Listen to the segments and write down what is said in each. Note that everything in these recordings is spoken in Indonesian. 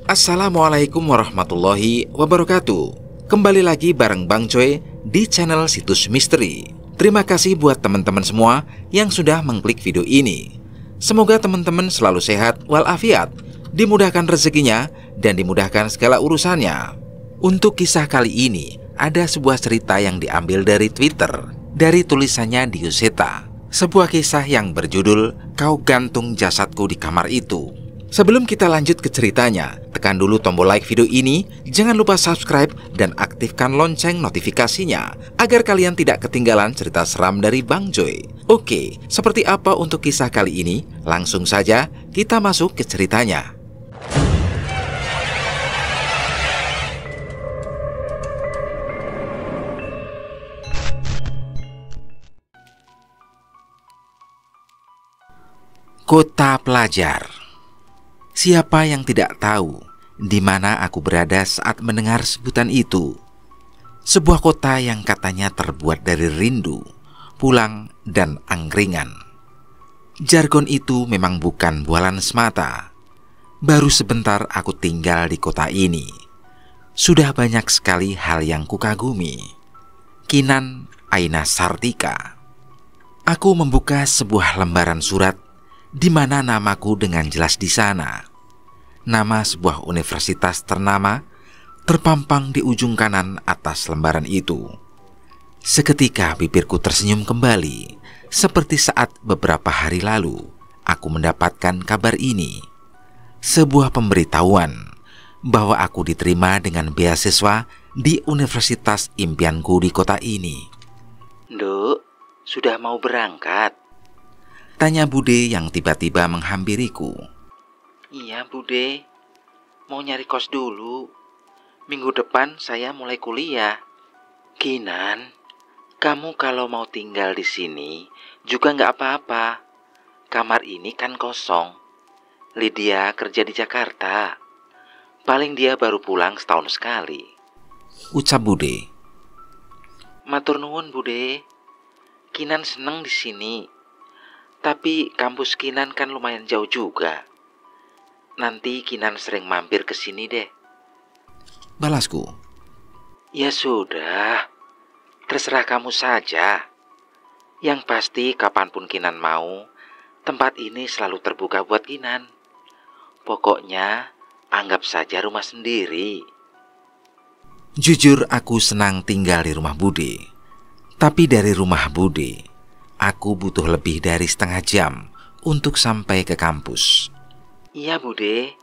Assalamualaikum warahmatullahi wabarakatuh. Kembali lagi bareng Bang Coy di channel Situs Misteri. Terima kasih buat teman-teman semua yang sudah mengklik video ini. Semoga teman-teman selalu sehat walafiat, dimudahkan rezekinya, dan dimudahkan segala urusannya. Untuk kisah kali ini, ada sebuah cerita yang diambil dari Twitter, dari tulisannya Diuseta. Sebuah kisah yang berjudul "Kau Gantung Jasadku di Kamar Itu". Sebelum kita lanjut ke ceritanya, tekan dulu tombol like video ini, jangan lupa subscribe dan aktifkan lonceng notifikasinya agar kalian tidak ketinggalan cerita seram dari Bang Joy. Oke, seperti apa untuk kisah kali ini? Langsung saja kita masuk ke ceritanya. Kota Pelajar. Siapa yang tidak tahu di mana aku berada saat mendengar sebutan itu? Sebuah kota yang katanya terbuat dari rindu, pulang, dan angkringan. Jargon itu memang bukan bualan semata. Baru sebentar aku tinggal di kota ini. Sudah banyak sekali hal yang kukagumi. Kinan Aina Sartika. Aku membuka sebuah lembaran surat di mana namaku dengan jelas di sana. Nama sebuah universitas ternama terpampang di ujung kanan atas lembaran itu. Seketika bibirku tersenyum kembali, seperti saat beberapa hari lalu aku mendapatkan kabar ini. Sebuah pemberitahuan bahwa aku diterima dengan beasiswa di universitas impianku di kota ini. "Nduk, sudah mau berangkat?" tanya Bude yang tiba-tiba menghampiriku. "Iya, Bude. Mau nyari kos dulu. Minggu depan saya mulai kuliah." "Kinan, kamu kalau mau tinggal di sini juga nggak apa-apa. Kamar ini kan kosong. Lydia kerja di Jakarta. Paling dia baru pulang setahun sekali," ucap Bude. "Matur nuwun, Bude. Kinan seneng di sini. Tapi kampus Kinan kan lumayan jauh juga. Nanti Kinan sering mampir ke sini deh," balasku. "Ya sudah, terserah kamu saja. Yang pasti kapanpun Kinan mau, tempat ini selalu terbuka buat Kinan. Pokoknya anggap saja rumah sendiri." Jujur aku senang tinggal di rumah Bude. Tapi dari rumah Bude, aku butuh lebih dari setengah jam untuk sampai ke kampus. "Iya, Bude.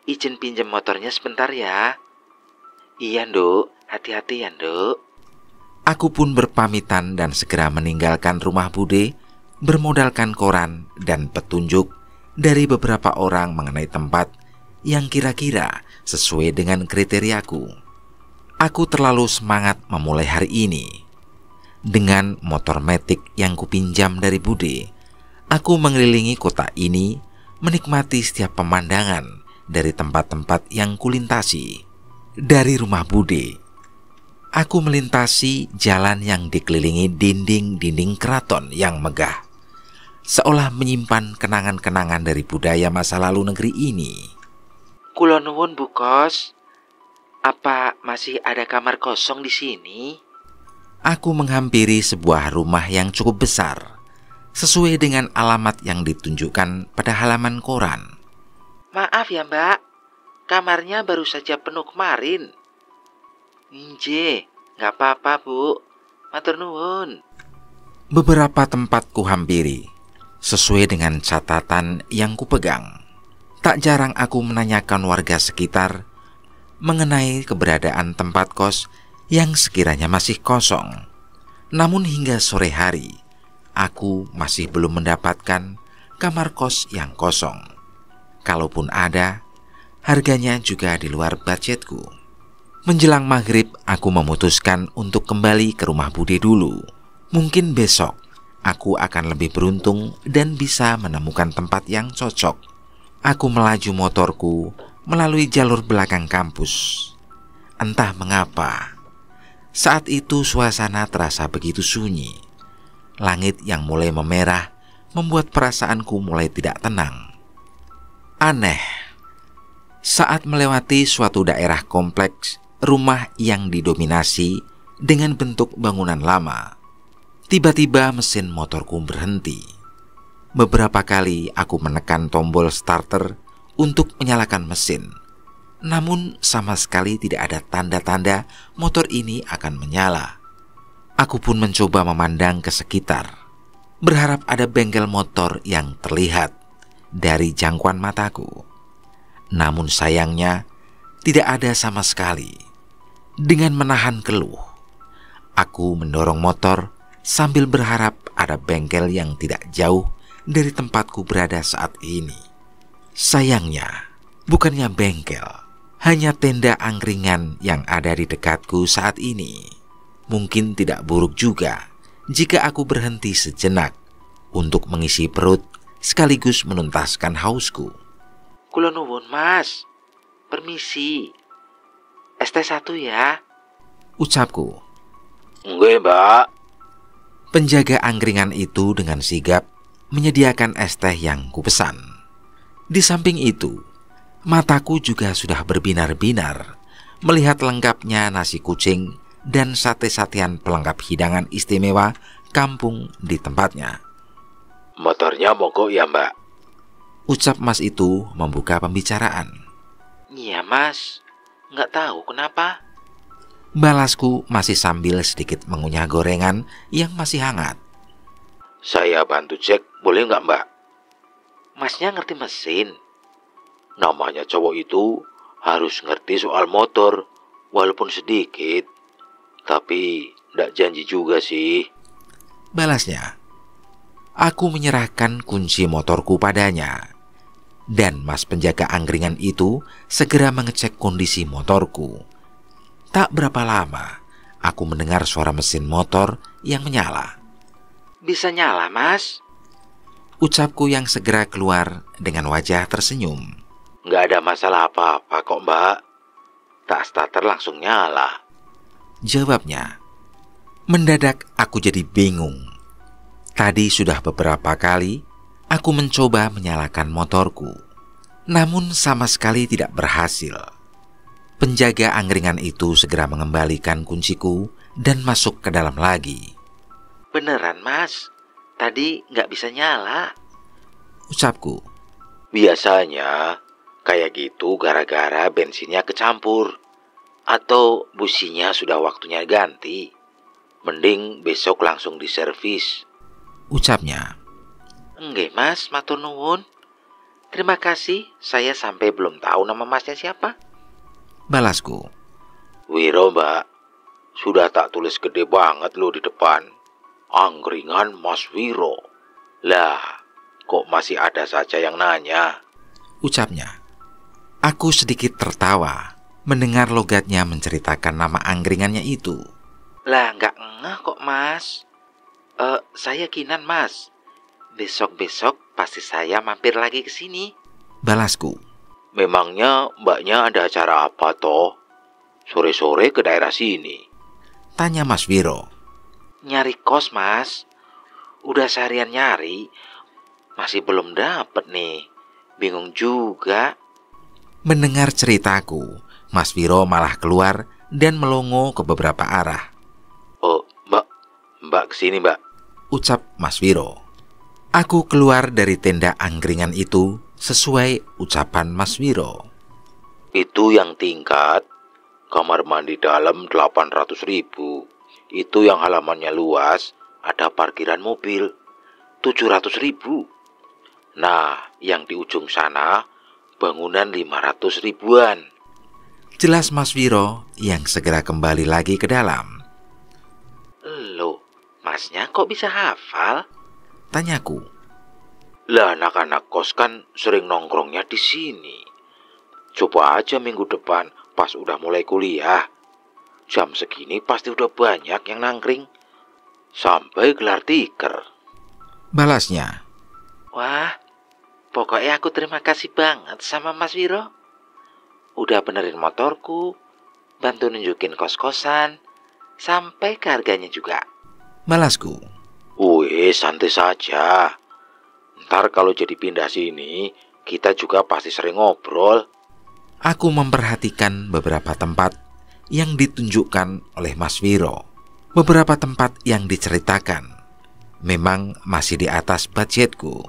Izin pinjam motornya sebentar ya." "Iya, Nduk. Hati-hati ya, Nduk." Aku pun berpamitan dan segera meninggalkan rumah Bude, bermodalkan koran dan petunjuk dari beberapa orang mengenai tempat yang kira-kira sesuai dengan kriteriaku. Aku terlalu semangat memulai hari ini. Dengan motor metik yang kupinjam dari Bude, aku mengelilingi kota ini, menikmati setiap pemandangan dari tempat-tempat yang kulintasi. Dari rumah Bude, aku melintasi jalan yang dikelilingi dinding-dinding keraton yang megah, seolah menyimpan kenangan-kenangan dari budaya masa lalu negeri ini. "Kula nuwun, Bu Kos. Apa masih ada kamar kosong di sini?" Aku menghampiri sebuah rumah yang cukup besar, sesuai dengan alamat yang ditunjukkan pada halaman koran. "Maaf ya, Mbak. Kamarnya baru saja penuh kemarin." "Inje, nggak apa-apa, Bu. Matur nuwun." Beberapa tempat ku hampiri, sesuai dengan catatan yang kupegang. Tak jarang aku menanyakan warga sekitar mengenai keberadaan tempat kos yang sekiranya masih kosong. Namun hingga sore hari, aku masih belum mendapatkan kamar kos yang kosong. Kalaupun ada, harganya juga di luar budgetku. Menjelang maghrib, aku memutuskan untuk kembali ke rumah Bude dulu. Mungkin besok aku akan lebih beruntung dan bisa menemukan tempat yang cocok. Aku melaju motorku melalui jalur belakang kampus. Entah mengapa, saat itu suasana terasa begitu sunyi. Langit yang mulai memerah membuat perasaanku mulai tidak tenang. Aneh, Saat melewati suatu daerah kompleks rumah yang didominasi dengan bentuk bangunan lama, tiba-tiba mesin motorku berhenti. Beberapa kali aku menekan tombol starter untuk menyalakan mesin, namun sama sekali tidak ada tanda-tanda motor ini akan menyala. Aku pun mencoba memandang ke sekitar, berharap ada bengkel motor yang terlihat dari jangkauan mataku. Namun sayangnya tidak ada sama sekali. Dengan menahan keluh, aku mendorong motor sambil berharap ada bengkel yang tidak jauh dari tempatku berada saat ini. Sayangnya bukannya bengkel, hanya tenda angkringan yang ada di dekatku saat ini. Mungkin tidak buruk juga jika aku berhenti sejenak untuk mengisi perut sekaligus menuntaskan hausku. Kula nuwun mas, permisi, es teh 1 ya, ucapku. Nggih mbak. Penjaga angkringan itu dengan sigap menyediakan es teh yang kupesan. Di samping itu, mataku juga sudah berbinar-binar melihat lengkapnya nasi kucing dan sate-satean pelengkap hidangan istimewa kampung di tempatnya. Motornya mogok ya mbak? Ucap mas itu membuka pembicaraan. Iya mas, nggak tahu kenapa. Balasku masih sambil sedikit mengunyah gorengan yang masih hangat. Saya bantu cek, boleh nggak mbak? Masnya ngerti mesin? Namanya cowok itu harus ngerti soal motor, walaupun sedikit. Tapi nggak janji juga sih. Balasnya. Aku menyerahkan kunci motorku padanya. Dan mas penjaga angkringan itu segera mengecek kondisi motorku. Tak berapa lama, aku mendengar suara mesin motor yang menyala. Bisa nyala mas? Ucapku yang segera keluar dengan wajah tersenyum. Nggak ada masalah apa-apa kok mbak. Tak starter langsung nyala. Jawabnya. Mendadak aku jadi bingung. Tadi sudah beberapa kali aku mencoba menyalakan motorku, namun sama sekali tidak berhasil. Penjaga angkringan itu segera mengembalikan kunciku dan masuk ke dalam lagi. Beneran mas, tadi nggak bisa nyala, ucapku. Biasanya kayak gitu gara-gara bensinnya kecampur atau businya sudah waktunya ganti. Mending besok langsung diservis, ucapnya. Nggih mas, matur nuwun. Terima kasih, saya sampai belum tahu nama masnya siapa. Balasku. Wiro mbak, sudah tak tulis gede banget loh di depan. Angkringan Mas Wiro. Lah, kok masih ada saja yang nanya? Ucapnya. Aku sedikit tertawa mendengar logatnya menceritakan nama angkringannya itu. Lah nggak ngeh kok mas. Saya Kinan mas. Besok-besok pasti saya mampir lagi ke sini. Balasku. Memangnya mbaknya ada acara apa toh? Sore-sore ke daerah sini? Tanya Mas Wiro. Nyari kos mas. Udah seharian nyari, masih belum dapet nih. Bingung juga. Mendengar ceritaku, Mas Wiro malah keluar dan melongo ke beberapa arah. Oh mbak kesini mbak, ucap Mas Wiro. Aku keluar dari tenda angkringan itu sesuai ucapan Mas Wiro. Itu yang tingkat, kamar mandi dalam 800.000. Itu yang halamannya luas, ada parkiran mobil 700.000. Nah, yang di ujung sana bangunan 500 ribuan. Jelas Mas Wiro yang segera kembali lagi ke dalam. Loh, masnya kok bisa hafal? Tanyaku. Lah anak-anak kos kan sering nongkrongnya di sini. Coba aja minggu depan pas udah mulai kuliah. Jam segini pasti udah banyak yang nangkring. Sampai gelar tiker. Balasnya. Wah, pokoknya aku terima kasih banget sama Mas Wiro. Udah benerin motorku, bantu nunjukin kos-kosan, sampai ke harganya juga. Balasku. Wih, santai saja. Ntar kalau jadi pindah sini, kita juga pasti sering ngobrol. Aku memperhatikan beberapa tempat yang ditunjukkan oleh Mas Wiro. Beberapa tempat yang diceritakan memang masih di atas budgetku.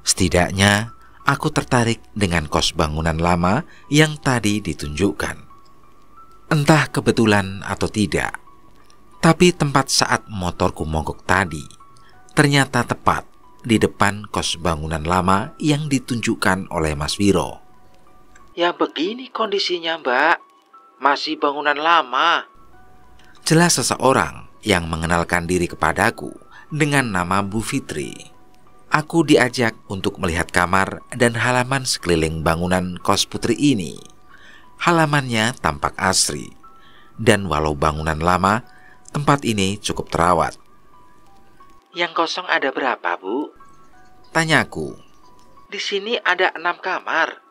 Setidaknya aku tertarik dengan kos bangunan lama yang tadi ditunjukkan. Entah kebetulan atau tidak, tapi tempat saat motorku mogok tadi ternyata tepat di depan kos bangunan lama yang ditunjukkan oleh Mas Wiro. Ya begini kondisinya, Mbak. Masih bangunan lama. Jelas seseorang yang mengenalkan diri kepadaku dengan nama Bu Fitri. Aku diajak untuk melihat kamar dan halaman sekeliling bangunan kos putri ini. Halamannya tampak asri, dan walau bangunan lama, tempat ini cukup terawat. Yang kosong ada berapa, Bu? Tanyaku. Di sini ada 6 kamar.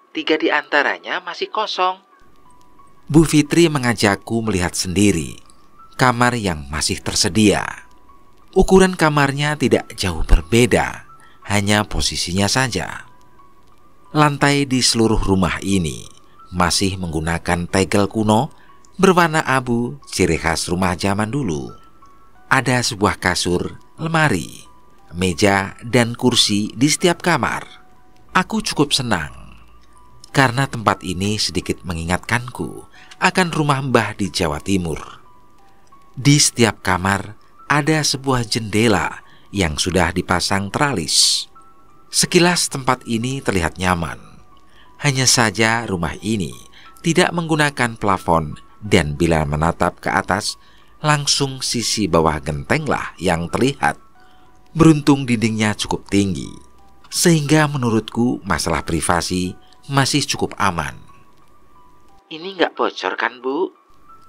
3 di antaranya masih kosong. Bu Fitri mengajakku melihat sendiri kamar yang masih tersedia. Ukuran kamarnya tidak jauh berbeda, hanya posisinya saja. Lantai di seluruh rumah ini masih menggunakan tegel kuno berwarna abu, ciri khas rumah zaman dulu. Ada sebuah kasur, lemari, meja, dan kursi di setiap kamar. Aku cukup senang karena tempat ini sedikit mengingatkanku akan rumah Mbah di Jawa Timur. Di setiap kamar ada sebuah jendela yang sudah dipasang teralis. Sekilas tempat ini terlihat nyaman. Hanya saja rumah ini tidak menggunakan plafon dan bila menatap ke atas, langsung sisi bawah gentenglah yang terlihat. Beruntung dindingnya cukup tinggi, sehingga menurutku masalah privasi masih cukup aman. Ini nggak bocor kan, Bu?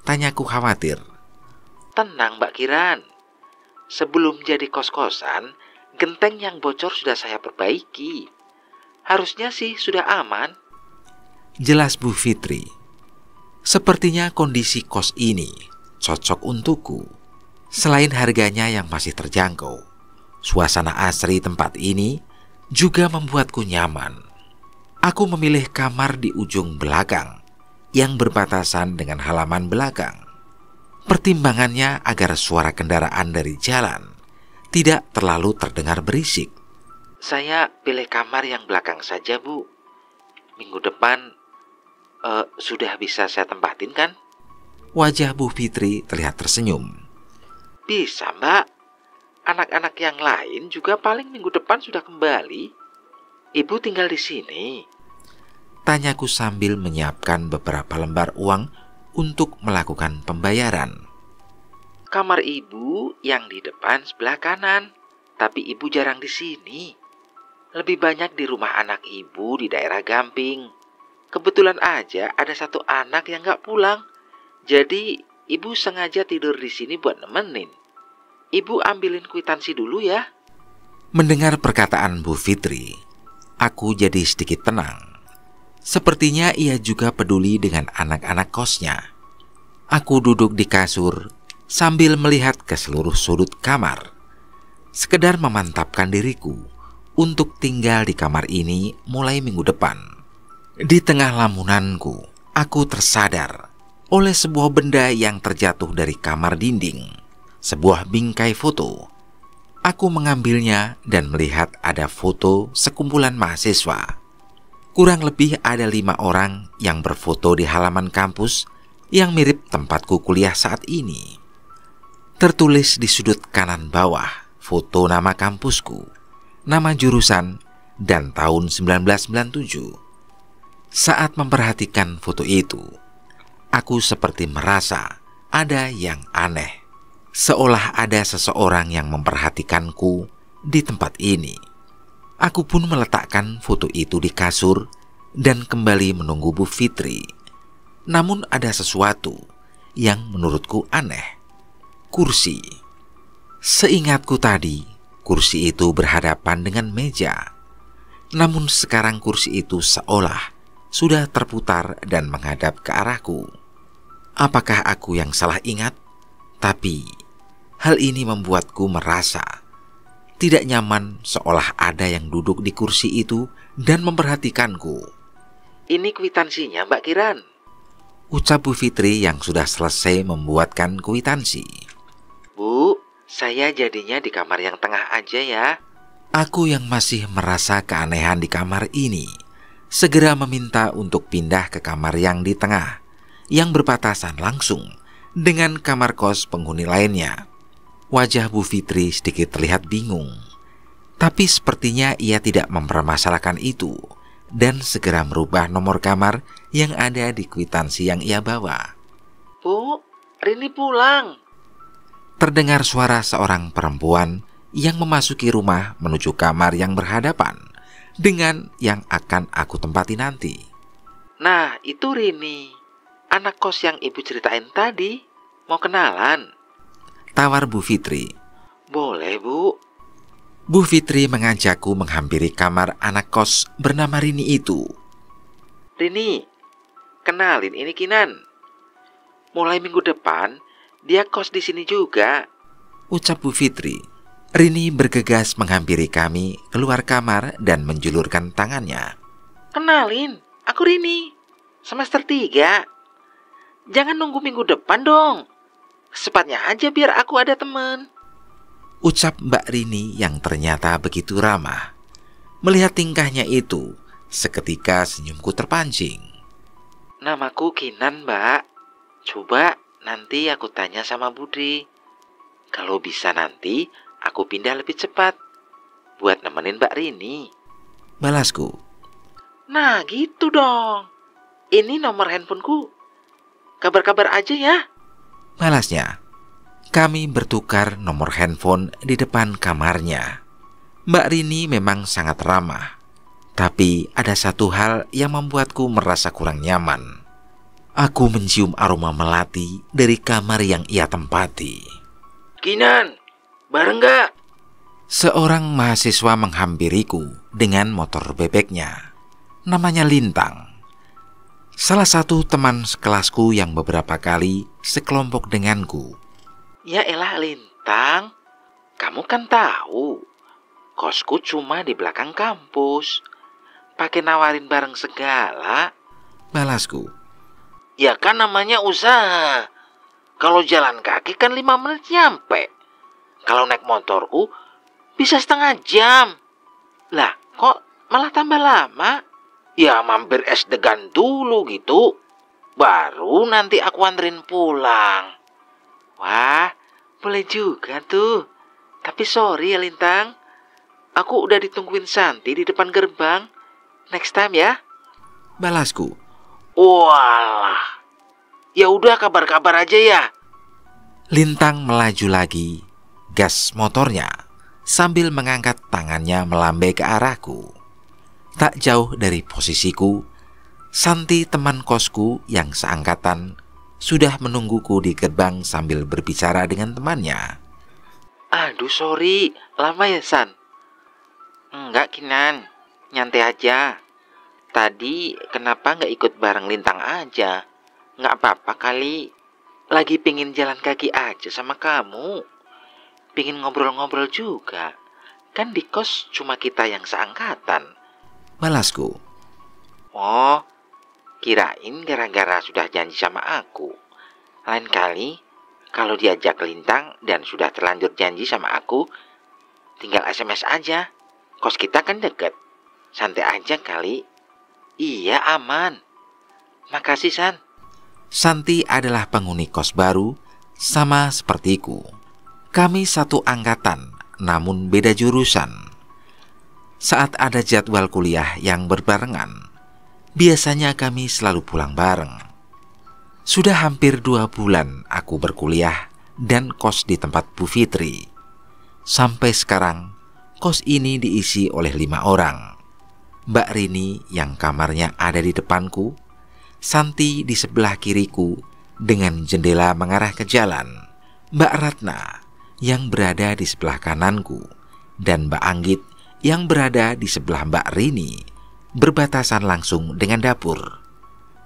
Tanyaku khawatir. Tenang, Mbak Kiran. Sebelum jadi kos-kosan, genteng yang bocor sudah saya perbaiki. Harusnya sih sudah aman. Jelas Bu Fitri. Sepertinya kondisi kos ini cocok untukku. Selain harganya yang masih terjangkau, suasana asri tempat ini juga membuatku nyaman. Aku memilih kamar di ujung belakang yang berbatasan dengan halaman belakang. Pertimbangannya agar suara kendaraan dari jalan tidak terlalu terdengar berisik. Saya pilih kamar yang belakang saja, Bu. Minggu depan sudah bisa saya tempatin kan? Wajah Bu Fitri terlihat tersenyum. Bisa, Mbak. Anak-anak yang lain juga paling minggu depan sudah kembali. Ibu tinggal di sini. Tanyaku sambil menyiapkan beberapa lembar uang untuk melakukan pembayaran. Kamar ibu yang di depan sebelah kanan, tapi ibu jarang di sini. Lebih banyak di rumah anak ibu di daerah Gamping. Kebetulan aja ada satu anak yang gak pulang. Jadi ibu sengaja tidur di sini buat nemenin. Ibu ambilin kwitansi dulu ya. Mendengar perkataan Bu Fitri, aku jadi sedikit tenang. Sepertinya ia juga peduli dengan anak-anak kosnya. Aku duduk di kasur sambil melihat ke seluruh sudut kamar, sekedar memantapkan diriku untuk tinggal di kamar ini mulai minggu depan. Di tengah lamunanku, aku tersadar oleh sebuah benda yang terjatuh dari kamar dinding, sebuah bingkai foto. Aku mengambilnya dan melihat ada foto sekumpulan mahasiswa. Kurang lebih ada 5 orang yang berfoto di halaman kampus yang mirip tempatku kuliah saat ini. Tertulis di sudut kanan bawah foto nama kampusku, nama jurusan, dan tahun 1997. Saat memperhatikan foto itu, aku seperti merasa ada yang aneh. Seolah ada seseorang yang memperhatikanku di tempat ini. Aku pun meletakkan foto itu di kasur dan kembali menunggu Bu Fitri. Namun ada sesuatu yang menurutku aneh. Kursi. Seingatku tadi, kursi itu berhadapan dengan meja. Namun sekarang kursi itu seolah sudah terputar dan menghadap ke arahku. Apakah aku yang salah ingat? Tapi hal ini membuatku merasa tidak nyaman, seolah ada yang duduk di kursi itu dan memperhatikanku. Ini kwitansinya, Mbak Kiran. Ucap Bu Fitri yang sudah selesai membuatkan kwitansi. Bu, saya jadinya di kamar yang tengah aja ya. Aku yang masih merasa keanehan di kamar ini segera meminta untuk pindah ke kamar yang di tengah, yang berbatasan langsung dengan kamar kos penghuni lainnya. Wajah Bu Fitri sedikit terlihat bingung, tapi sepertinya ia tidak mempermasalahkan itu dan segera merubah nomor kamar yang ada di kwitansi yang ia bawa. Bu, Rini pulang. Terdengar suara seorang perempuan yang memasuki rumah menuju kamar yang berhadapan dengan yang akan aku tempati nanti. Nah, itu Rini, anak kos yang ibu ceritain tadi. Mau kenalan? Tawar Bu Fitri. Boleh, Bu. Bu Fitri mengajakku menghampiri kamar anak kos bernama Rini itu. Rini, kenalin ini Kinan. Mulai minggu depan, dia kos di sini juga. Ucap Bu Fitri. Rini bergegas menghampiri kami keluar kamar dan menjulurkan tangannya. Kenalin, aku Rini, semester 3. Jangan nunggu minggu depan dong. Secepatnya aja biar aku ada teman. Ucap Mbak Rini yang ternyata begitu ramah. Melihat tingkahnya itu, seketika senyumku terpancing. Namaku Kinan, Mbak. Coba nanti aku tanya sama Budi. Kalau bisa nanti aku pindah lebih cepat buat nemenin Mbak Rini. Balasku. Nah gitu dong. Ini nomor handphoneku. Kabar-kabar aja ya. Balasnya. Kami bertukar nomor handphone di depan kamarnya. Mbak Rini memang sangat ramah. Tapi ada satu hal yang membuatku merasa kurang nyaman. Aku mencium aroma melati dari kamar yang ia tempati. Kinan, bareng gak? Seorang mahasiswa menghampiriku dengan motor bebeknya. Namanya Lintang. Salah satu teman sekelasku yang beberapa kali sekelompok denganku. Ya elah Lintang, kamu kan tahu kosku cuma di belakang kampus. Pakai nawarin bareng segala. Balasku. Ya kan namanya usaha. Kalau jalan kaki kan 5 menit nyampe. Kalau naik motorku bisa setengah jam. Lah kok malah tambah lama? Ya mampir es degan dulu gitu. Baru nanti aku anterin pulang. Wah, boleh juga tuh. Tapi sorry ya Lintang. Aku udah ditungguin Santi di depan gerbang. Next time ya. Balasku. Walah. Ya udah kabar-kabar aja ya. Lintang melaju lagi, gas motornya, sambil mengangkat tangannya melambai ke arahku. Tak jauh dari posisiku, Santi teman kosku yang seangkatan sudah menungguku di gerbang sambil berbicara dengan temannya. Aduh sorry, lama ya San? Enggak Kinan, nyantai aja. Tadi kenapa nggak ikut bareng Lintang aja? Nggak apa-apa kali. Lagi pingin jalan kaki aja sama kamu. Pingin ngobrol-ngobrol juga. Kan di kos cuma kita yang seangkatan. Balasku. Oh, kirain gara-gara sudah janji sama aku. Lain kali, kalau diajak Lintang dan sudah terlanjur janji sama aku, tinggal SMS aja. Kos kita kan deket. Santai aja kali. Iya, aman. Makasih, San. Santi adalah penghuni kos baru, sama sepertiku. Kami satu angkatan, namun beda jurusan. Saat ada jadwal kuliah yang berbarengan, biasanya kami selalu pulang bareng. Sudah hampir 2 bulan aku berkuliah dan kos di tempat Bu Fitri. Sampai sekarang, kos ini diisi oleh 5 orang. Mbak Rini yang kamarnya ada di depanku, Santi di sebelah kiriku dengan jendela mengarah ke jalan, Mbak Ratna yang berada di sebelah kananku, dan Mbak Anggit yang berada di sebelah Mbak Rini, berbatasan langsung dengan dapur.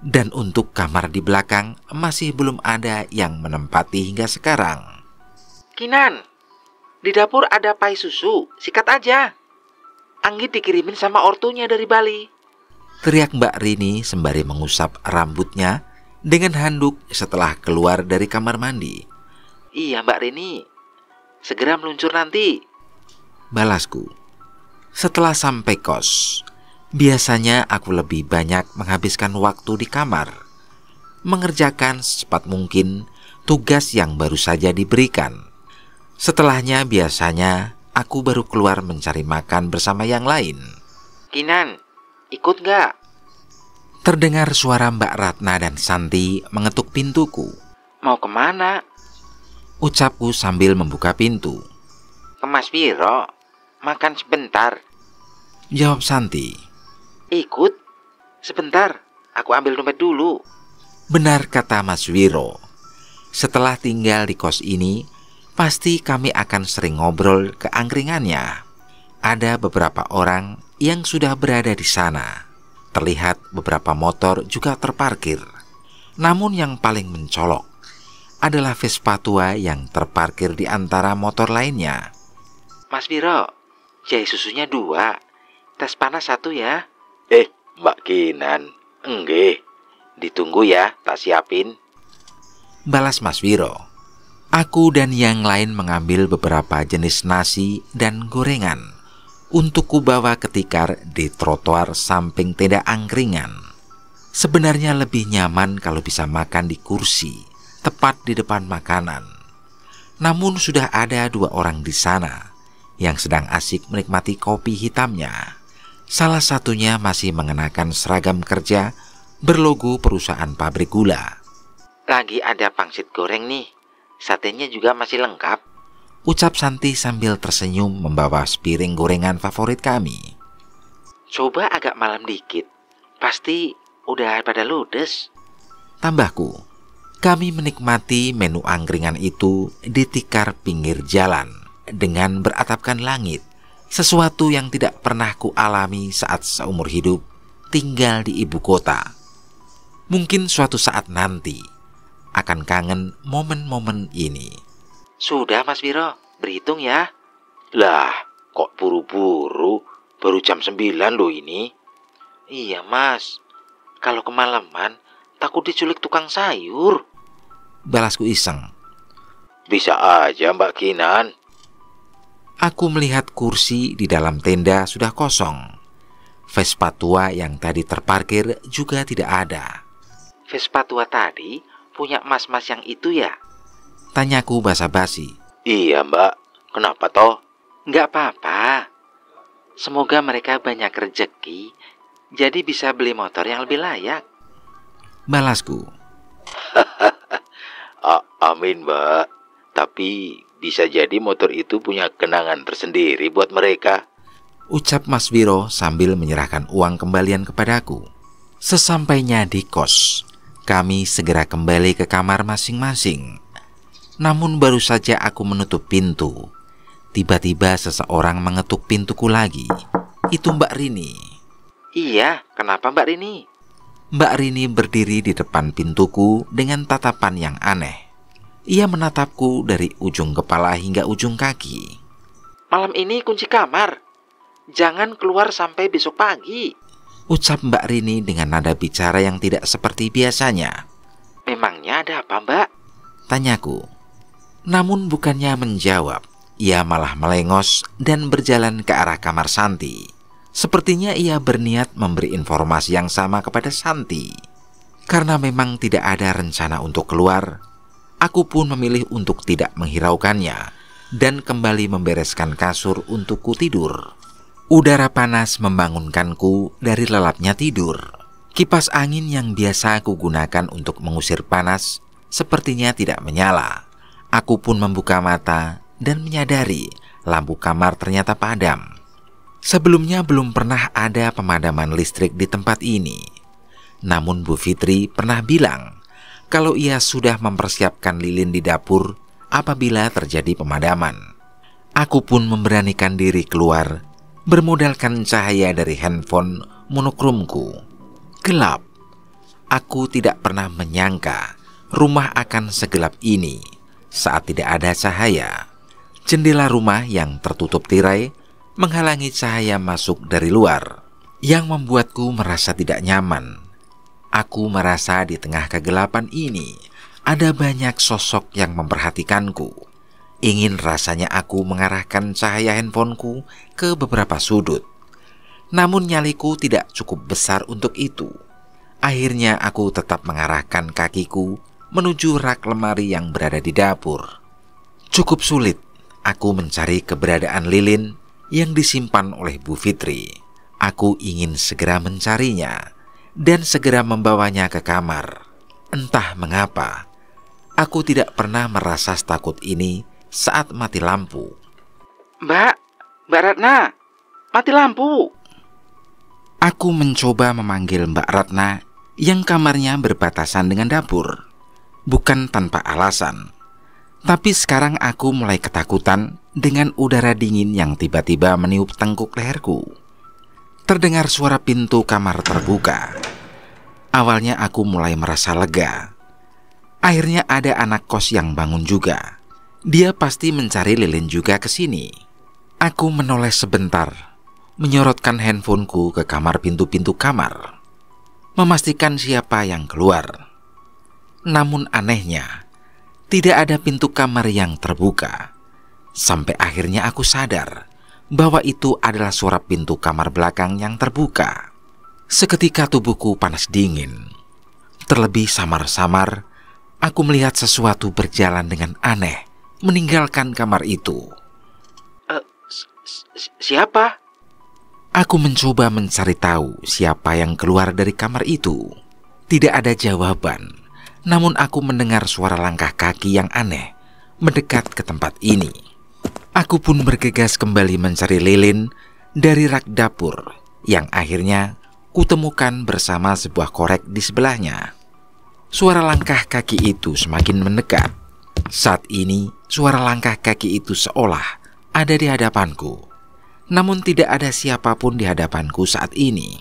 Dan untuk kamar di belakang masih belum ada yang menempati hingga sekarang. Kinan, di dapur ada pai susu, sikat aja. Anggit dikirimin sama ortunya dari Bali. teriak Mbak Rini sembari mengusap rambutnya dengan handuk setelah keluar dari kamar mandi. Iya Mbak Rini, segera meluncur nanti, balasku. Setelah sampai kos, biasanya aku lebih banyak menghabiskan waktu di kamar, mengerjakan secepat mungkin tugas yang baru saja diberikan. Setelahnya biasanya aku baru keluar mencari makan bersama yang lain. Kinan, ikut gak? Terdengar suara Mbak Ratna dan Santi mengetuk pintuku. Mau kemana? Ucapku sambil membuka pintu. Ke Mas Wiro, makan sebentar. Jawab Santi. Ikut? Sebentar, aku ambil dompet dulu. Benar kata Mas Wiro. Setelah tinggal di kos ini, pasti kami akan sering ngobrol ke angkringannya. Ada beberapa orang yang sudah berada di sana. Terlihat beberapa motor juga terparkir. Namun yang paling mencolok adalah Vespa tua yang terparkir di antara motor lainnya. Mas Wiro, jahe susunya 2, teh panas 1 ya. Mbak Kinan, enggak. Ditunggu ya, tak siapin. Balas Mas Wiro. Aku dan yang lain mengambil beberapa jenis nasi dan gorengan untuk kubawa ke tikar di trotoar samping tenda angkringan. Sebenarnya lebih nyaman kalau bisa makan di kursi, tepat di depan makanan. Namun sudah ada 2 orang di sana yang sedang asik menikmati kopi hitamnya. Salah satunya masih mengenakan seragam kerja berlogo perusahaan pabrik gula. Lagi ada pangsit goreng nih, satenya juga masih lengkap, ucap Santi sambil tersenyum membawa sepiring gorengan favorit kami. Coba agak malam dikit, pasti udah pada ludes, tambahku. Kami menikmati menu angkringan itu di tikar pinggir jalan dengan beratapkan langit, sesuatu yang tidak pernah kualami saat seumur hidup tinggal di ibu kota. Mungkin suatu saat nanti akan kangen momen-momen ini. Sudah Mas Wiro, berhitung ya. Lah, kok buru-buru, baru jam 9 loh ini. Iya Mas, kalau kemalaman takut diculik tukang sayur, balasku iseng. Bisa aja Mbak Kinan. Aku melihat kursi di dalam tenda sudah kosong. Vespa tua yang tadi terparkir juga tidak ada. Vespa tua tadi punya mas-mas yang itu ya? Tanyaku basa-basi. Iya Mbak, kenapa toh? Nggak apa-apa. Semoga mereka banyak rezeki, jadi bisa beli motor yang lebih layak, balasku. Amin Mbak. Tapi bisa jadi motor itu punya kenangan tersendiri buat mereka, ucap Mas Wiro sambil menyerahkan uang kembalian kepadaku. Sesampainya di kos, kami segera kembali ke kamar masing-masing. Namun baru saja aku menutup pintu, tiba-tiba seseorang mengetuk pintuku lagi. Itu Mbak Rini. Iya, kenapa Mbak Rini? Mbak Rini berdiri di depan pintuku dengan tatapan yang aneh. Ia menatapku dari ujung kepala hingga ujung kaki. Malam ini kunci kamar, jangan keluar sampai besok pagi, ucap Mbak Rini dengan nada bicara yang tidak seperti biasanya. Memangnya ada apa Mbak? Tanyaku. Namun bukannya menjawab, ia malah melengos dan berjalan ke arah kamar Santi. Sepertinya ia berniat memberi informasi yang sama kepada Santi. Karena memang tidak ada rencana untuk keluar, aku pun memilih untuk tidak menghiraukannya dan kembali membereskan kasur untukku tidur. Udara panas membangunkanku dari lelapnya tidur. Kipas angin yang biasa aku gunakan untuk mengusir panas sepertinya tidak menyala. Aku pun membuka mata dan menyadari lampu kamar ternyata padam. Sebelumnya belum pernah ada pemadaman listrik di tempat ini. Namun Bu Fitri pernah bilang kalau ia sudah mempersiapkan lilin di dapur apabila terjadi pemadaman. Aku pun memberanikan diri keluar bermodalkan cahaya dari handphone monokromku. Gelap. Aku tidak pernah menyangka rumah akan segelap ini saat tidak ada cahaya. Jendela rumah yang tertutup tirai menghalangi cahaya masuk dari luar. yang membuatku merasa tidak nyaman. Aku merasa di tengah kegelapan ini ada banyak sosok yang memperhatikanku. Ingin rasanya aku mengarahkan cahaya handphoneku ke beberapa sudut. Namun nyaliku tidak cukup besar untuk itu. Akhirnya aku tetap mengarahkan kakiku menuju rak lemari yang berada di dapur. Cukup sulit aku mencari keberadaan lilin yang disimpan oleh Bu Fitri. Aku ingin segera mencarinya dan segera membawanya ke kamar. Entah mengapa, aku tidak pernah merasa setakut ini saat mati lampu. Mbak Ratna, mati lampu. Aku mencoba memanggil Mbak Ratna yang kamarnya berbatasan dengan dapur. Bukan tanpa alasan. Tapi sekarang aku mulai ketakutan dengan udara dingin yang tiba-tiba meniup tengkuk leherku. Terdengar suara pintu kamar terbuka. Awalnya aku mulai merasa lega. Akhirnya ada anak kos yang bangun juga. Dia pasti mencari lilin juga ke sini. Aku menoleh sebentar, menyorotkan handphoneku ke kamar pintu-pintu kamar, memastikan siapa yang keluar. Namun anehnya, tidak ada pintu kamar yang terbuka. Sampai akhirnya aku sadar bahwa itu adalah suara pintu kamar belakang yang terbuka. Seketika tubuhku panas dingin. Terlebih samar-samar, aku melihat sesuatu berjalan dengan aneh meninggalkan kamar itu. Siapa? Aku mencoba mencari tahu siapa yang keluar dari kamar itu. Tidak ada jawaban. Namun aku mendengar suara langkah kaki yang aneh mendekat ke tempat ini. Aku pun bergegas kembali mencari lilin dari rak dapur yang akhirnya kutemukan bersama sebuah korek di sebelahnya. Suara langkah kaki itu semakin mendekat. Saat ini suara langkah kaki itu seolah ada di hadapanku. Namun tidak ada siapapun di hadapanku saat ini.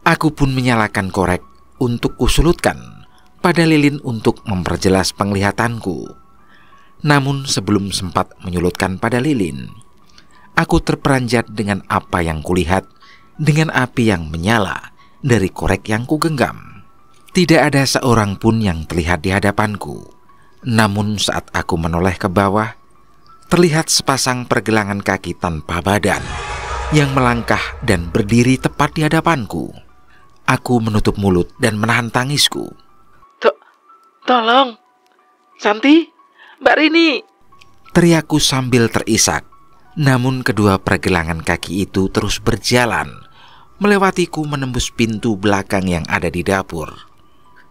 Aku pun menyalakan korek untuk kusulutkan pada lilin untuk memperjelas penglihatanku. Namun sebelum sempat menyulutkan pada lilin, aku terperanjat dengan apa yang kulihat dengan api yang menyala dari korek yang kugenggam. Tidak ada seorang pun yang terlihat di hadapanku. Namun saat aku menoleh ke bawah, terlihat sepasang pergelangan kaki tanpa badan yang melangkah dan berdiri tepat di hadapanku. Aku menutup mulut dan menahan tangisku. Tolong, Santi, Mbak Rini, teriakku sambil terisak. Namun kedua pergelangan kaki itu terus berjalan, melewatiku menembus pintu belakang yang ada di dapur.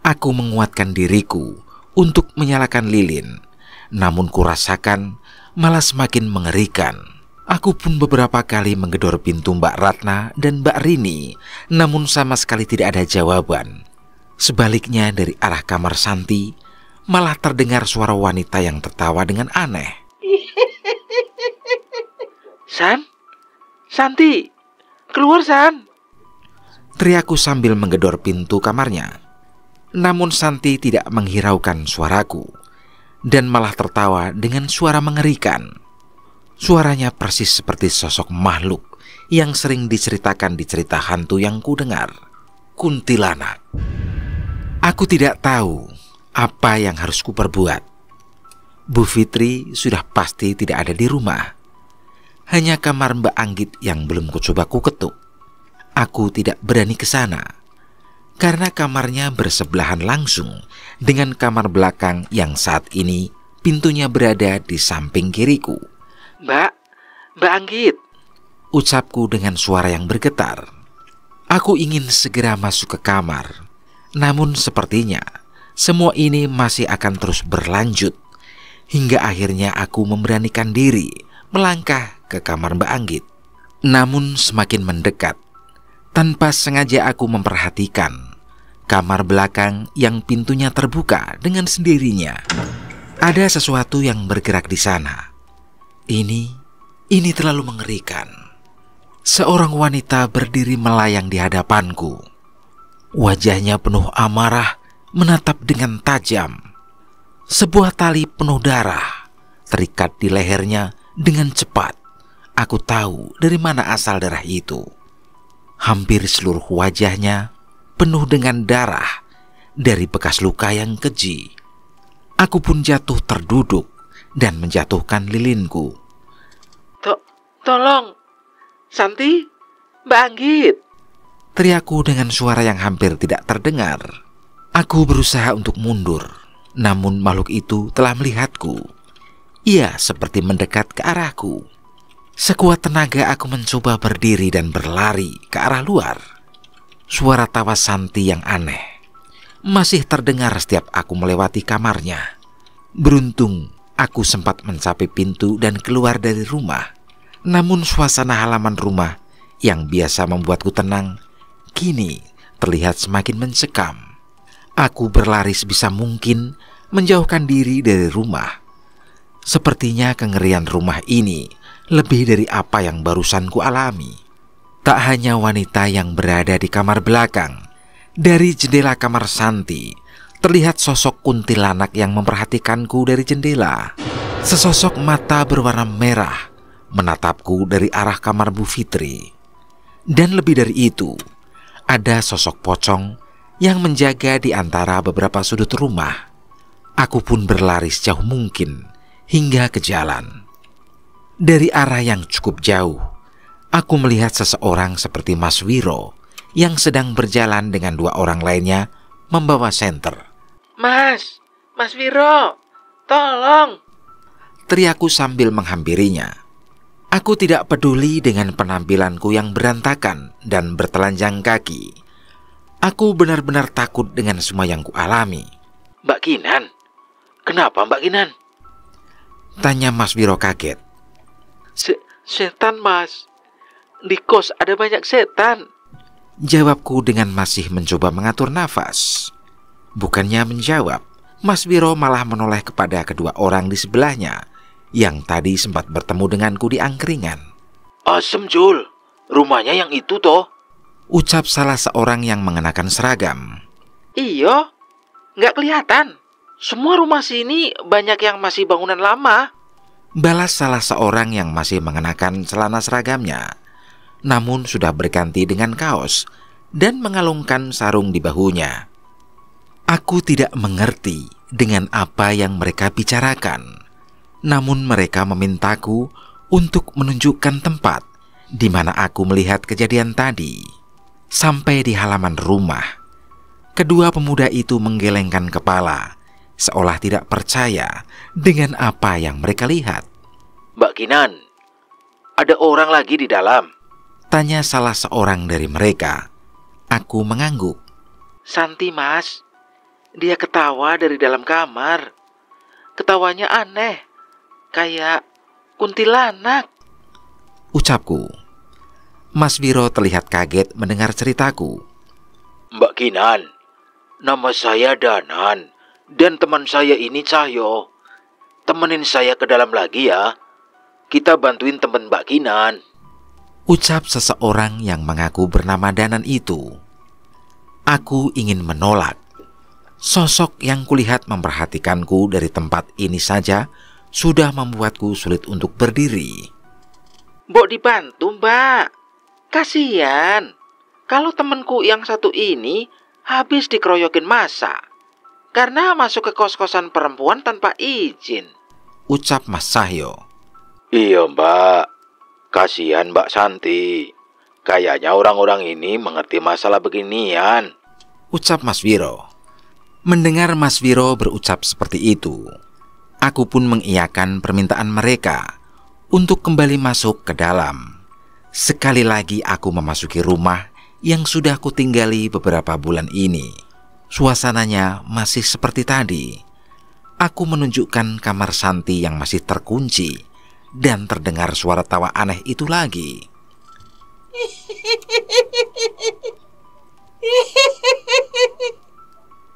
Aku menguatkan diriku untuk menyalakan lilin, namun kurasakan malah semakin mengerikan. Aku pun beberapa kali menggedor pintu Mbak Ratna dan Mbak Rini, namun sama sekali tidak ada jawaban. Sebaliknya dari arah kamar Santi, malah terdengar suara wanita yang tertawa dengan aneh. Santi, keluar San, teriakku sambil menggedor pintu kamarnya. Namun Santi tidak menghiraukan suaraku dan malah tertawa dengan suara mengerikan. Suaranya persis seperti sosok makhluk yang sering diceritakan di cerita hantu yang kudengar, kuntilanak. Aku tidak tahu apa yang harus kuperbuat. Bu Fitri sudah pasti tidak ada di rumah. Hanya kamar Mbak Anggit yang belum kucoba kuketuk. Aku tidak berani ke sana karena kamarnya bersebelahan langsung dengan kamar belakang yang saat ini pintunya berada di samping kiriku. Mbak Anggit, ucapku dengan suara yang bergetar. Aku ingin segera masuk ke kamar. Namun sepertinya semua ini masih akan terus berlanjut hingga akhirnya aku memberanikan diri melangkah ke kamar Mbak Anggit. Namun semakin mendekat, tanpa sengaja aku memperhatikan kamar belakang yang pintunya terbuka dengan sendirinya. Ada sesuatu yang bergerak di sana. Ini terlalu mengerikan. Seorang wanita berdiri melayang di hadapanku. Wajahnya penuh amarah menatap dengan tajam. Sebuah tali penuh darah terikat di lehernya dengan cepat. Aku tahu dari mana asal darah itu. Hampir seluruh wajahnya penuh dengan darah dari bekas luka yang keji. Aku pun jatuh terduduk dan menjatuhkan lilinku. Tolong, Santi, Mbak Anggit, teriakku dengan suara yang hampir tidak terdengar. Aku berusaha untuk mundur, namun makhluk itu telah melihatku. Ia seperti mendekat ke arahku. Sekuat tenaga aku mencoba berdiri dan berlari ke arah luar. Suara tawa Santi yang aneh masih terdengar setiap aku melewati kamarnya. Beruntung aku sempat mencapai pintu dan keluar dari rumah. Namun suasana halaman rumah yang biasa membuatku tenang kini terlihat semakin mencekam. Aku berlari sebisa mungkin menjauhkan diri dari rumah. Sepertinya kengerian rumah ini lebih dari apa yang barusan ku alami. Tak hanya wanita yang berada di kamar belakang, dari jendela kamar Santi terlihat sosok kuntilanak yang memperhatikanku dari jendela. Sesosok mata berwarna merah menatapku dari arah kamar Bu Fitri. Dan lebih dari itu, ada sosok pocong yang menjaga di antara beberapa sudut rumah. Aku pun berlari sejauh mungkin hingga ke jalan. Dari arah yang cukup jauh, aku melihat seseorang seperti Mas Wiro yang sedang berjalan dengan dua orang lainnya membawa senter. Mas Wiro, tolong, teriakku sambil menghampirinya. Aku tidak peduli dengan penampilanku yang berantakan dan bertelanjang kaki. Aku benar-benar takut dengan semua yang kualami. Mbak Kinan, kenapa Mbak Kinan? Tanya Mas Wiro kaget. Setan Mas, di kos ada banyak setan, jawabku dengan masih mencoba mengatur nafas. Bukannya menjawab, Mas Wiro malah menoleh kepada kedua orang di sebelahnya yang tadi sempat bertemu denganku di angkringan. Asem Jul, rumahnya yang itu toh, ucap salah seorang yang mengenakan seragam. Iya, nggak kelihatan. Semua rumah sini banyak yang masih bangunan lama, balas salah seorang yang masih mengenakan celana seragamnya, namun sudah berganti dengan kaos dan mengalungkan sarung di bahunya. Aku tidak mengerti dengan apa yang mereka bicarakan. Namun mereka memintaku untuk menunjukkan tempat di mana aku melihat kejadian tadi. Sampai di halaman rumah, kedua pemuda itu menggelengkan kepala, seolah tidak percaya dengan apa yang mereka lihat. Mbak Kinan, ada orang lagi di dalam, tanya salah seorang dari mereka. Aku mengangguk. Santi Mas, dia ketawa dari dalam kamar. Ketawanya aneh, kayak kuntilanak, ucapku. Mas Wiro terlihat kaget mendengar ceritaku. Mbak Kinan, nama saya Danan dan teman saya ini Cahyo. Temenin saya ke dalam lagi ya. Kita bantuin teman Mbak Kinan, ucap seseorang yang mengaku bernama Danan itu. Aku ingin menolak. Sosok yang kulihat memperhatikanku dari tempat ini saja sudah membuatku sulit untuk berdiri. Mbok dibantu Mbak, kasihan kalau temanku yang satu ini habis dikeroyokin massa karena masuk ke kos-kosan perempuan tanpa izin, ucap Mas Cahyo. Iya Mbak, kasihan Mbak Santi. Kayaknya orang-orang ini mengerti masalah beginian, ucap Mas Wiro. Mendengar Mas Wiro berucap seperti itu, aku pun mengiyakan permintaan mereka untuk kembali masuk ke dalam. Sekali lagi aku memasuki rumah yang sudah kutinggali beberapa bulan ini. Suasananya masih seperti tadi. Aku menunjukkan kamar Santi yang masih terkunci dan terdengar suara tawa aneh itu lagi.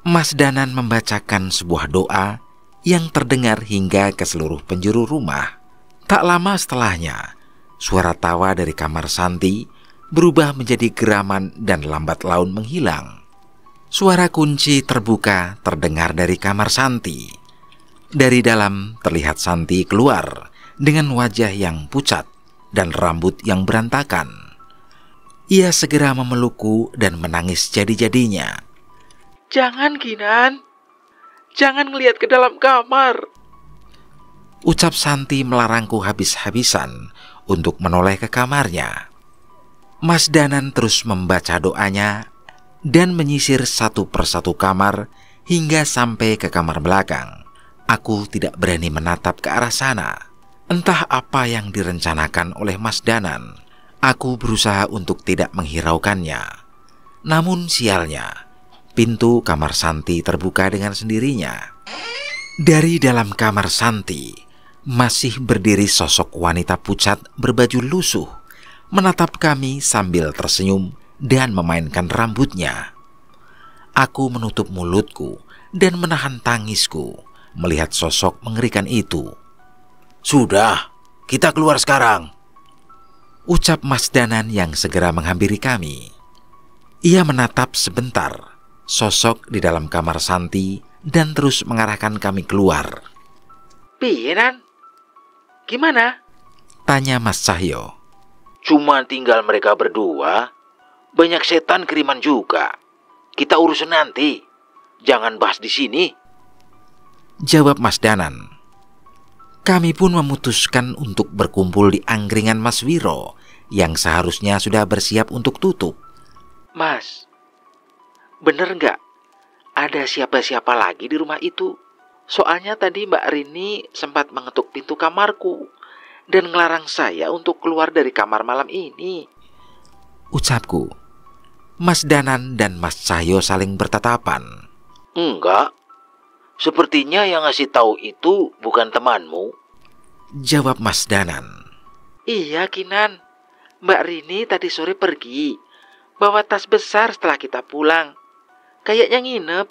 Mas Danan membacakan sebuah doa yang terdengar hingga ke seluruh penjuru rumah. Tak lama setelahnya, suara tawa dari kamar Santi berubah menjadi geraman dan lambat laun menghilang. Suara kunci terbuka terdengar dari kamar Santi. Dari dalam terlihat Santi keluar dengan wajah yang pucat dan rambut yang berantakan. Ia segera memelukku dan menangis jadi-jadinya. Jangan, Kinan. Jangan ngelihat ke dalam kamar. Ucap Santi melarangku habis-habisan untuk menoleh ke kamarnya. Mas Danan terus membaca doanya dan menyisir satu persatu kamar hingga sampai ke kamar belakang. Aku tidak berani menatap ke arah sana. Entah apa yang direncanakan oleh Mas Danan. Aku berusaha untuk tidak menghiraukannya. Namun sialnya, pintu kamar Santi terbuka dengan sendirinya. Dari dalam kamar Santi masih berdiri sosok wanita pucat berbaju lusuh, menatap kami sambil tersenyum dan memainkan rambutnya. Aku menutup mulutku dan menahan tangisku melihat sosok mengerikan itu. Sudah, kita keluar sekarang, ucap Mas Danan yang segera menghampiri kami. Ia menatap sebentar sosok di dalam kamar Santi dan terus mengarahkan kami keluar. Piye, Nan? Gimana? Tanya Mas Cahyo. Cuma tinggal mereka berdua. Banyak setan kiriman juga. Kita urus nanti. Jangan bahas di sini, jawab Mas Danan. Kami pun memutuskan untuk berkumpul di angkringan Mas Wiro yang seharusnya sudah bersiap untuk tutup. Mas, bener nggak ada siapa-siapa lagi di rumah itu? Soalnya tadi Mbak Rini sempat mengetuk pintu kamarku dan ngelarang saya untuk keluar dari kamar malam ini, ucapku. Mas Danan dan Mas Cahyo saling bertatapan. Enggak, sepertinya yang ngasih tahu itu bukan temanmu, jawab Mas Danan. Iya, Kinan. Mbak Rini tadi sore pergi, bawa tas besar setelah kita pulang. Kayaknya nginep,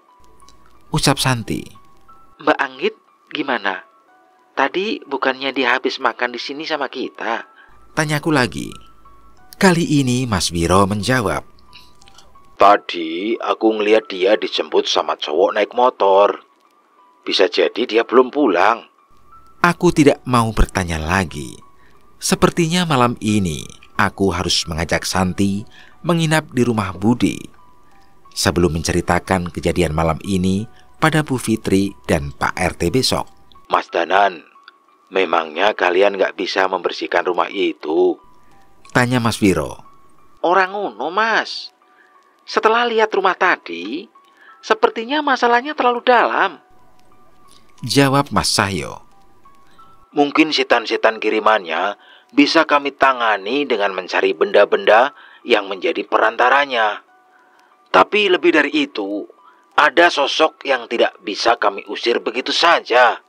ucap Santi. Mbak Anggit gimana? Tadi bukannya dia habis makan di sini sama kita? Tanyaku lagi. Kali ini Mas Wiro menjawab. Tadi aku ngeliat dia dijemput sama cowok naik motor. Bisa jadi dia belum pulang. Aku tidak mau bertanya lagi. Sepertinya malam ini aku harus mengajak Santi menginap di rumah Budi. Sebelum menceritakan kejadian malam ini pada Bu Fitri dan Pak RT besok. Mas Danan, memangnya kalian gak bisa membersihkan rumah itu? Tanya Mas Wiro. Orang ngono, Mas. Setelah lihat rumah tadi, sepertinya masalahnya terlalu dalam, jawab Mas Cahyo. Mungkin setan-setan kirimannya bisa kami tangani dengan mencari benda-benda yang menjadi perantaranya. Tapi lebih dari itu, ada sosok yang tidak bisa kami usir begitu saja.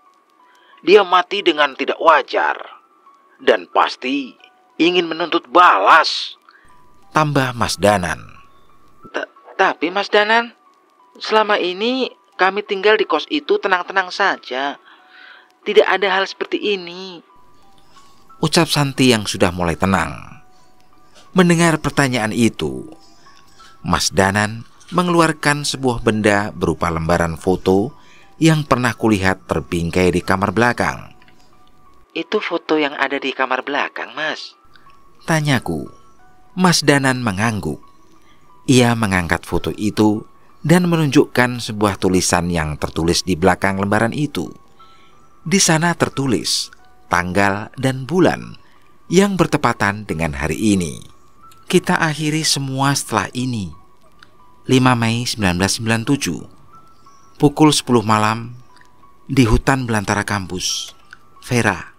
Dia mati dengan tidak wajar dan pasti ingin menuntut balas, tambah Mas Danan. Tapi Mas Danan, selama ini kami tinggal di kos itu tenang-tenang saja. Tidak ada hal seperti ini, ucap Santi yang sudah mulai tenang. Mendengar pertanyaan itu, Mas Danan mengeluarkan sebuah benda berupa lembaran foto yang pernah kulihat terbingkai di kamar belakang. Itu foto yang ada di kamar belakang, Mas? Tanyaku. Mas Danan mengangguk. Ia mengangkat foto itu dan menunjukkan sebuah tulisan yang tertulis di belakang lembaran itu. Di sana tertulis tanggal dan bulan yang bertepatan dengan hari ini. Kita akhiri semua setelah ini. 5 Mei 1997, pukul 10 malam, di hutan belantara kampus. Vera.